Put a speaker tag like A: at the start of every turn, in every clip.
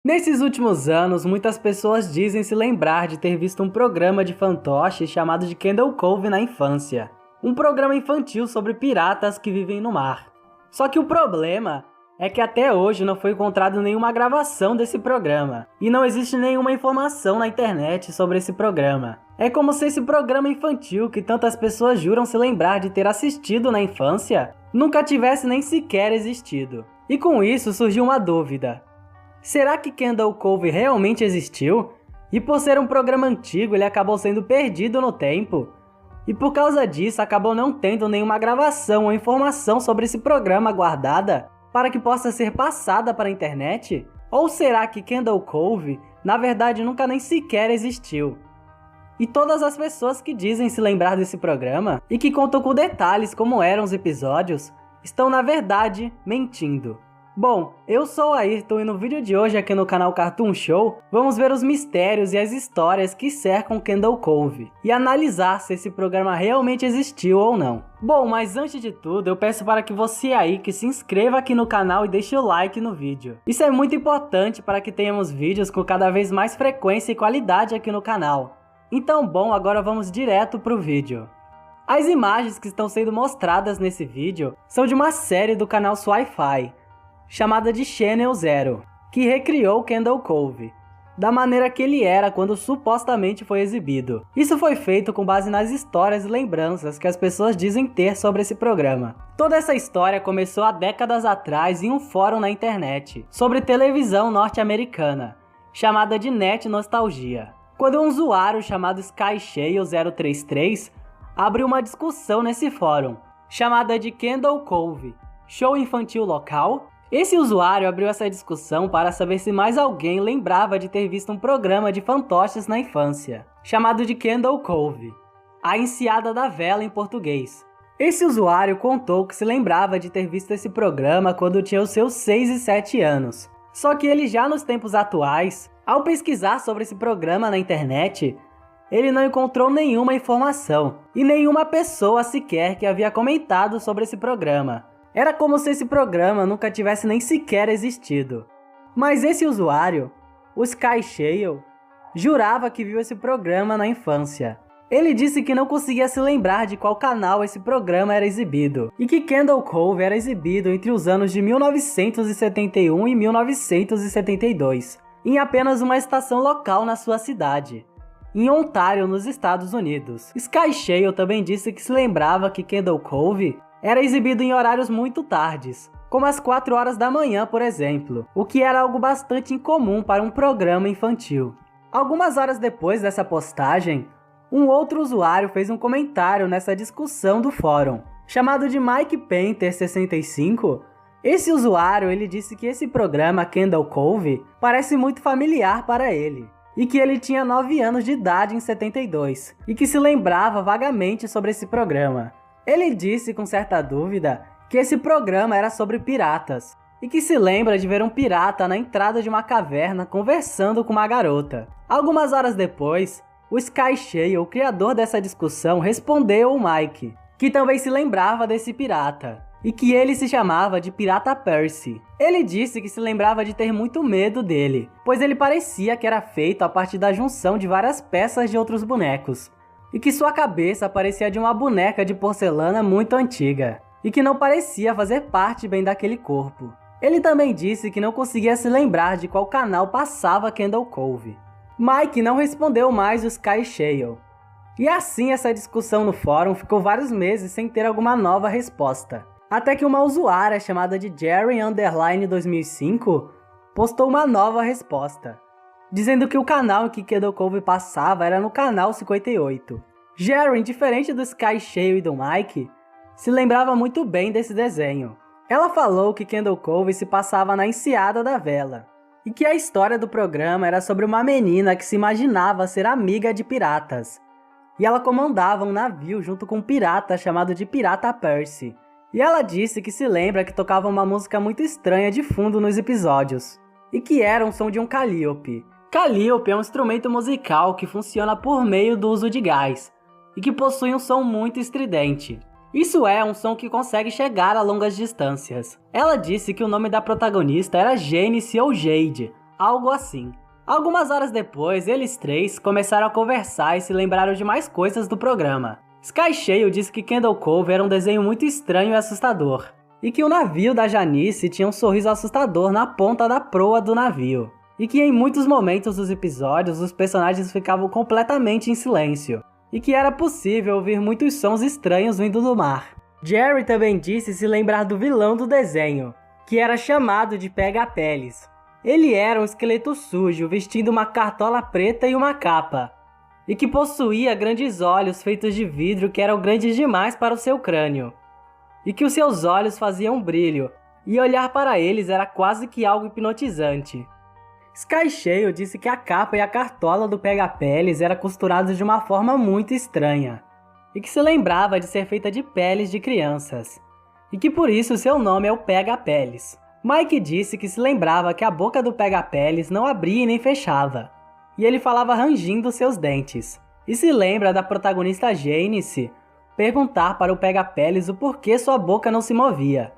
A: Nesses últimos anos, muitas pessoas dizem se lembrar de ter visto um programa de fantoche chamado de Kendall Cove na infância. Um programa infantil sobre piratas que vivem no mar. Só que o problema é que até hoje não foi encontrado nenhuma gravação desse programa. E não existe nenhuma informação na internet sobre esse programa. É como se esse programa infantil que tantas pessoas juram se lembrar de ter assistido na infância, nunca tivesse nem sequer existido. E com isso surgiu uma dúvida. Será que Kendall Cove realmente existiu? E por ser um programa antigo, ele acabou sendo perdido no tempo? E por causa disso, acabou não tendo nenhuma gravação ou informação sobre esse programa guardada para que possa ser passada para a internet? Ou será que Kendall Cove, na verdade, nunca nem sequer existiu? E todas as pessoas que dizem se lembrar desse programa e que contam com detalhes como eram os episódios, estão na verdade mentindo. Bom, eu sou o Ayrton e no vídeo de hoje aqui no canal Cartoon Show, vamos ver os mistérios e as histórias que cercam Kendall Cove e analisar se esse programa realmente existiu ou não. Bom, mas antes de tudo, eu peço para que você aí que se inscreva aqui no canal e deixe o like no vídeo. Isso é muito importante para que tenhamos vídeos com cada vez mais frequência e qualidade aqui no canal. Então, bom, agora vamos direto para o vídeo. As imagens que estão sendo mostradas nesse vídeo são de uma série do canal Sci-Fi, chamada de Channel Zero, que recriou Kendall Cove, da maneira que ele era quando supostamente foi exibido. Isso foi feito com base nas histórias e lembranças que as pessoas dizem ter sobre esse programa. Toda essa história começou há décadas atrás em um fórum na internet, sobre televisão norte-americana, chamada de Net Nostalgia, quando um usuário chamado SkyShale033 abriu uma discussão nesse fórum, chamada de Kendall Cove, show infantil local? Esse usuário abriu essa discussão para saber se mais alguém lembrava de ter visto um programa de fantoches na infância, chamado de Kendall Cove, a Enseada da Vela em português. Esse usuário contou que se lembrava de ter visto esse programa quando tinha os seus 6 e 7 anos. Só que ele já nos tempos atuais, ao pesquisar sobre esse programa na internet, ele não encontrou nenhuma informação e nenhuma pessoa sequer que havia comentado sobre esse programa. Era como se esse programa nunca tivesse nem sequer existido. Mas esse usuário, o SkyShale, jurava que viu esse programa na infância. Ele disse que não conseguia se lembrar de qual canal esse programa era exibido, e que Kendall Cove era exibido entre os anos de 1971 e 1972, em apenas uma estação local na sua cidade, em Ontário, nos Estados Unidos. SkyShale também disse que se lembrava que Kendall Cove era exibido em horários muito tardes, como às 4 horas da manhã, por exemplo, o que era algo bastante incomum para um programa infantil. Algumas horas depois dessa postagem, um outro usuário fez um comentário nessa discussão do fórum, chamado de Mike Painter65. Esse usuário ele disse que esse programa Kendall Cove parece muito familiar para ele, e que ele tinha 9 anos de idade em 72, e que se lembrava vagamente sobre esse programa. Ele disse com certa dúvida que esse programa era sobre piratas, e que se lembra de ver um pirata na entrada de uma caverna conversando com uma garota. Algumas horas depois, o SkyShale, o criador dessa discussão, respondeu ao Mike, que também se lembrava desse pirata, e que ele se chamava de Pirata Percy. Ele disse que se lembrava de ter muito medo dele, pois ele parecia que era feito a partir da junção de várias peças de outros bonecos, e que sua cabeça parecia de uma boneca de porcelana muito antiga, e que não parecia fazer parte bem daquele corpo. Ele também disse que não conseguia se lembrar de qual canal passava Kendall Cove. Mike não respondeu mais o SkyShale, e assim essa discussão no fórum ficou vários meses sem ter alguma nova resposta, até que uma usuária chamada de Jerry_2005 postou uma nova resposta, dizendo que o canal em que Kendall Cove passava era no canal 58. Jerry, diferente do SkyShale e do Mike, se lembrava muito bem desse desenho. Ela falou que Kendall Cove se passava na Enseada da Vela, e que a história do programa era sobre uma menina que se imaginava ser amiga de piratas, e ela comandava um navio junto com um pirata chamado de Pirata Percy. E ela disse que se lembra que tocava uma música muito estranha de fundo nos episódios, e que era um som de um calliope. Calliope é um instrumento musical que funciona por meio do uso de gás, e que possui um som muito estridente. Isso é um som que consegue chegar a longas distâncias. Ela disse que o nome da protagonista era Janice ou Jade, algo assim. Algumas horas depois, eles três começaram a conversar e se lembraram de mais coisas do programa. Sky Shale disse que Kendall Cove era um desenho muito estranho e assustador, e que o navio da Janice tinha um sorriso assustador na ponta da proa do navio, e que em muitos momentos dos episódios os personagens ficavam completamente em silêncio, e que era possível ouvir muitos sons estranhos vindo do mar. Jerry também disse se lembrar do vilão do desenho, que era chamado de Pega-Peles. Ele era um esqueleto sujo, vestindo uma cartola preta e uma capa, e que possuía grandes olhos feitos de vidro que eram grandes demais para o seu crânio, e que os seus olhos faziam brilho, e olhar para eles era quase que algo hipnotizante. Sky Shale disse que a capa e a cartola do Pega-Peles eram costurados de uma forma muito estranha, e que se lembrava de ser feita de peles de crianças, e que por isso seu nome é o Pega-Peles. Mike disse que se lembrava que a boca do Pega-Peles não abria e nem fechava, e ele falava rangindo seus dentes. E se lembra da protagonista Janice perguntar para o Pega-Peles o porquê sua boca não se movia.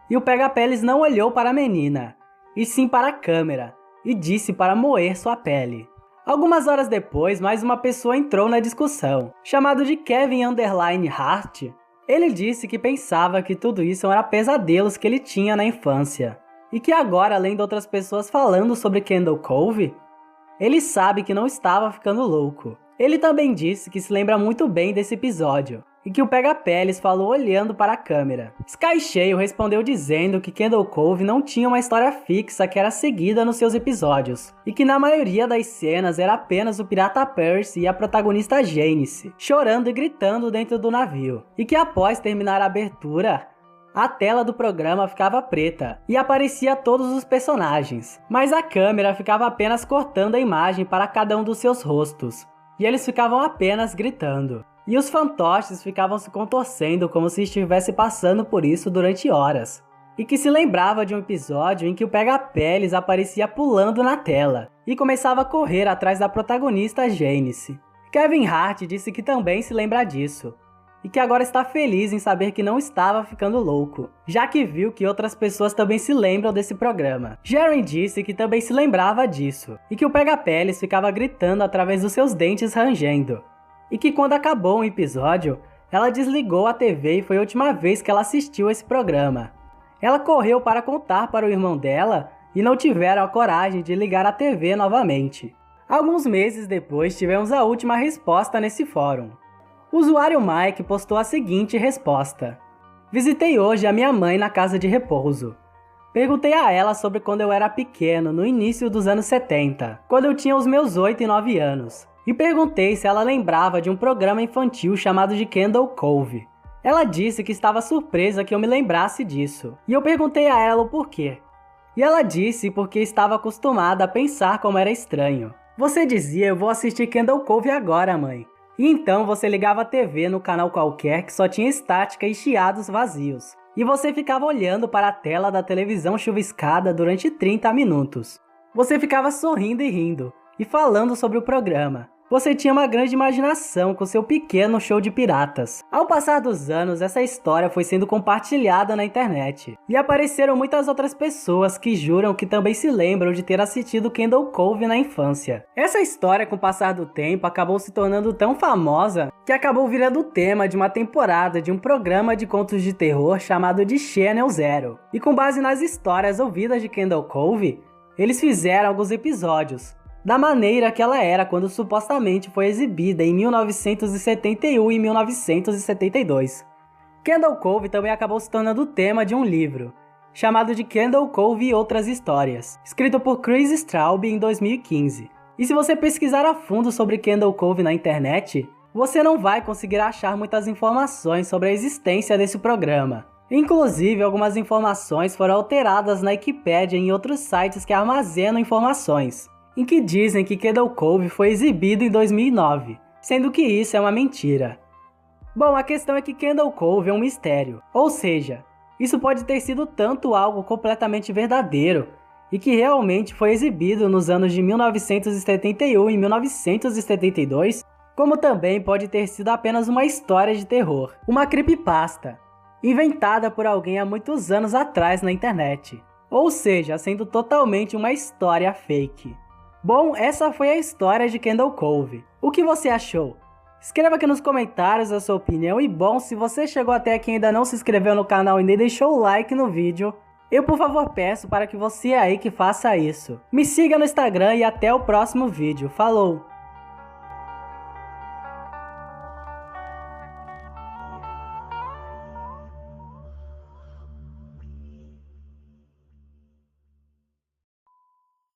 A: E o Pega-Peles não olhou para a menina, e sim para a câmera, e disse para moer sua pele. Algumas horas depois, mais uma pessoa entrou na discussão, chamado de Kevin Hart. Ele disse que pensava que tudo isso era pesadelos que ele tinha na infância, e que agora, além de outras pessoas falando sobre Kendall Cove, ele sabe que não estava ficando louco. Ele também disse que se lembra muito bem desse episódio, e que o Pega-Peles falou olhando para a câmera. Sky Shale respondeu dizendo que Kendall Cove não tinha uma história fixa que era seguida nos seus episódios, e que na maioria das cenas era apenas o pirata Percy e a protagonista Janice, chorando e gritando dentro do navio, e que após terminar a abertura, a tela do programa ficava preta e aparecia todos os personagens, mas a câmera ficava apenas cortando a imagem para cada um dos seus rostos, e eles ficavam apenas gritando. E os fantoches ficavam se contorcendo como se estivesse passando por isso durante horas. E que se lembrava de um episódio em que o Pega-Peles aparecia pulando na tela e começava a correr atrás da protagonista Janice. Kevin Hart disse que também se lembra disso, e que agora está feliz em saber que não estava ficando louco, já que viu que outras pessoas também se lembram desse programa. Jerry disse que também se lembrava disso, e que o Pega-Peles ficava gritando através dos seus dentes rangendo. E que quando acabou o episódio, ela desligou a TV e foi a última vez que ela assistiu esse programa. Ela correu para contar para o irmão dela e não tiveram a coragem de ligar a TV novamente. Alguns meses depois tivemos a última resposta nesse fórum. O usuário Mike postou a seguinte resposta: visitei hoje a minha mãe na casa de repouso. Perguntei a ela sobre quando eu era pequeno, no início dos anos 70, quando eu tinha os meus 8 e 9 anos. E perguntei se ela lembrava de um programa infantil chamado de Kendall Cove. Ela disse que estava surpresa que eu me lembrasse disso, e eu perguntei a ela o porquê. E ela disse porque estava acostumada a pensar como era estranho. Você dizia, eu vou assistir Kendall Cove agora, mãe. E então você ligava a TV no canal qualquer que só tinha estática e chiados vazios. E você ficava olhando para a tela da televisão chuviscada durante 30 minutos. Você ficava sorrindo e rindo, e falando sobre o programa. Você tinha uma grande imaginação com seu pequeno show de piratas. Ao passar dos anos, essa história foi sendo compartilhada na internet. E apareceram muitas outras pessoas que juram que também se lembram de ter assistido Kendall Cove na infância. Essa história, com o passar do tempo, acabou se tornando tão famosa que acabou virando o tema de uma temporada de um programa de contos de terror chamado de Channel Zero. E com base nas histórias ouvidas de Kendall Cove, eles fizeram alguns episódios, da maneira que ela era quando supostamente foi exibida em 1971 e 1972. Kendall Cove também acabou se tornando o tema de um livro, chamado de Kendall Cove e Outras Histórias, escrito por Chris Straub em 2015. E se você pesquisar a fundo sobre Kendall Cove na internet, você não vai conseguir achar muitas informações sobre a existência desse programa. Inclusive, algumas informações foram alteradas na Wikipedia e em outros sites que armazenam informações, em que dizem que Kendall Cove foi exibido em 2009, sendo que isso é uma mentira. Bom, a questão é que Kendall Cove é um mistério, ou seja, isso pode ter sido tanto algo completamente verdadeiro e que realmente foi exibido nos anos de 1971 e 1972, como também pode ter sido apenas uma história de terror, uma creepypasta, inventada por alguém há muitos anos atrás na internet. ou seja, sendo totalmente uma história fake. Bom, essa foi a história de Kendall Cove. O que você achou? Escreva aqui nos comentários a sua opinião e bom, se você chegou até aqui e ainda não se inscreveu no canal e nem deixou o like no vídeo, eu por favor peço para que você aí que faça isso. Me siga no Instagram e até o próximo vídeo. Falou!